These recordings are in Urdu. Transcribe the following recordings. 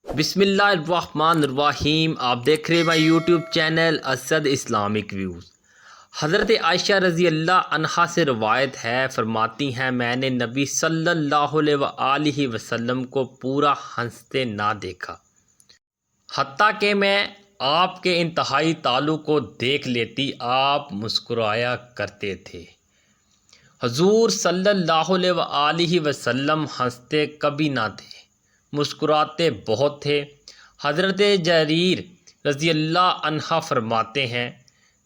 بسم اللہ الرحمن الرحیم۔ آپ دیکھ رہے ہیں my YouTube channel Asad Islamic views. حضرت عائشہ رضی اللہ عنہا سے روایت ہے، فرماتی ہیں میں نے نبی صلی اللہ علیہ وآلہ وسلم کو پورا ہنستے نہ دیکھا، حتیٰ کہ میں آپ کے انتہائی تالو کو دیکھ لیتی، آپ مسکرایا کرتے تھے۔ حضور صلی اللہ علیہ وآلہ وسلم ہنستے کبھی نہ تھے، مسکراتے بہت تھے۔ حضرت جریر رضی اللہ عنہ فرماتے ہیں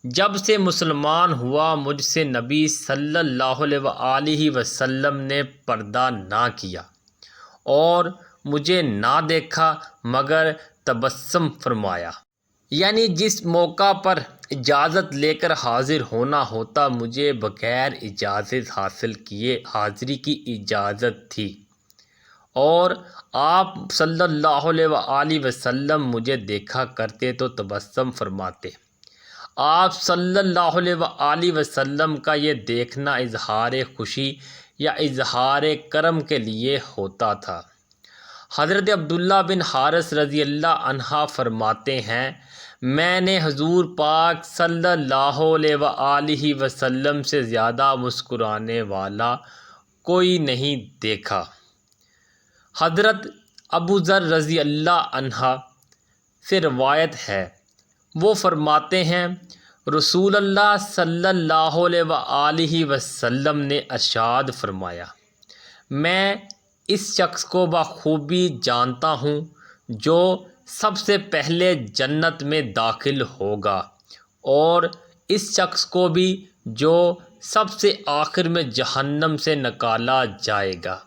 جب سے مسلمان ہوا مجھ سے نبی صلی اللہ علیہ وآلہ وسلم نے پردہ نہ کیا اور مجھے نہ دیکھا مگر تبسم فرمایا، یعنی جس موقع پر اجازت لے کر حاضر ہونا ہوتا مجھے بغیر اجازت حاصل کیے حاضری کی اجازت تھی، اور آپ صلی اللہ علیہ وآلہ وسلم مجھے دیکھا کرتے تو تبسم فرماتے۔ آپ صلی اللہ علیہ وآلہ وسلم کا یہ دیکھنا اظہار خوشی یا اظہار کرم کے لیے ہوتا تھا۔ حضرت عبداللہ بن حارث رضی اللہ عنہ فرماتے ہیں میں نے حضور پاک صلی اللہ علیہ وآلہ وسلم سے زیادہ مسکرانے والا کوئی نہیں دیکھا۔ حضرت ابو ذر رضی اللہ عنہ سے روایت ہے، وہ فرماتے ہیں رسول اللہ صلی اللہ علیہ وآلہ وسلم نے ارشاد فرمایا، میں اس شخص کو بخوبی جانتا ہوں جو سب سے پہلے جنت میں داخل ہوگا، اور اس شخص کو بھی جو سب سے آخر میں جہنم سے نکالا جائے گا۔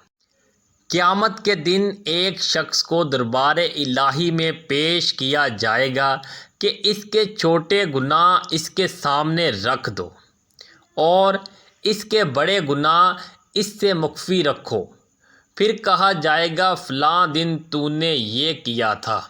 قیامت کے دن ایک شخص کو دربار الہی میں پیش کیا جائے گا کہ اس کے چھوٹے گناہ اس کے سامنے رکھ دو اور اس کے بڑے گناہ اس سے مخفی رکھو۔ پھر کہا جائے گا فلاں دن تو نے یہ کیا تھا،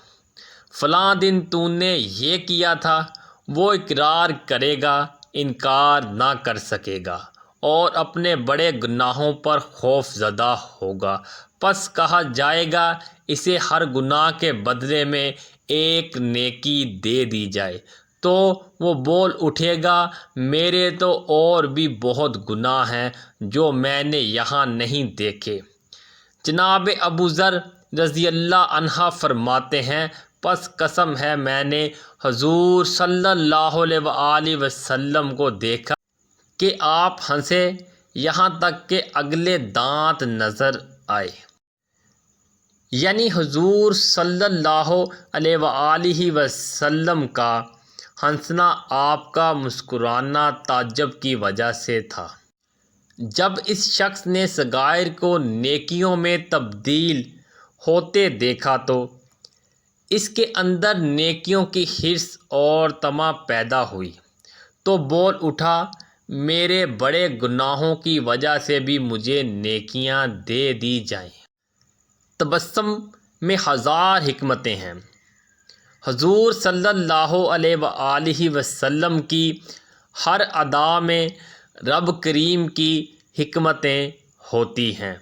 فلاں دن تو نے یہ کیا تھا۔ وہ اقرار کرے گا، انکار نہ کر سکے گا اور اپنے بڑے گناہوں پر خوف زدہ ہوگا۔ پس کہا جائے گا اسے ہر گناہ کے بدلے میں ایک نیکی دے دی جائے، تو وہ بول اٹھے گا میرے تو اور بھی بہت گناہ ہیں جو میں نے یہاں نہیں دیکھے۔ جناب ابو ذر رضی اللہ عنہ فرماتے ہیں پس قسم ہے میں نے حضور صلی اللہ علیہ وآلہ وسلم کو دیکھا کہ آپ ہنسے یہاں تک کہ اگلے دانت نظر آئے، یعنی حضور صلی اللہ علیہ وآلہ وسلم کا ہنسنا آپ کا مسکرانا تعجب کی وجہ سے تھا۔ جب اس شخص نے صغائر کو نیکیوں میں تبدیل ہوتے دیکھا تو اس کے اندر نیکیوں کی حرص اور طمع پیدا ہوئی، تو بول اٹھا میرے بڑے گناہوں کی وجہ سے بھی مجھے نیکیاں دے دی جائیں۔ تبسم میں ہزار حکمتیں ہیں۔ حضور صلی اللہ علیہ وآلہ وسلم کی ہر ادا میں رب کریم کی حکمتیں ہوتی ہیں۔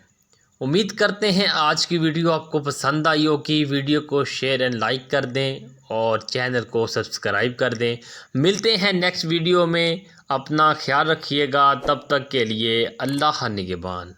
امید کرتے ہیں آج کی ویڈیو آپ کو پسند آئی ہوگی۔ ویڈیو کو شیئر اینڈ لائک کر دیں اور چینل کو سبسکرائب کر دیں۔ ملتے ہیں نیکسٹ ویڈیو میں، اپنا خیال رکھیے گا، تب تک کے لیے اللہ نگہبان۔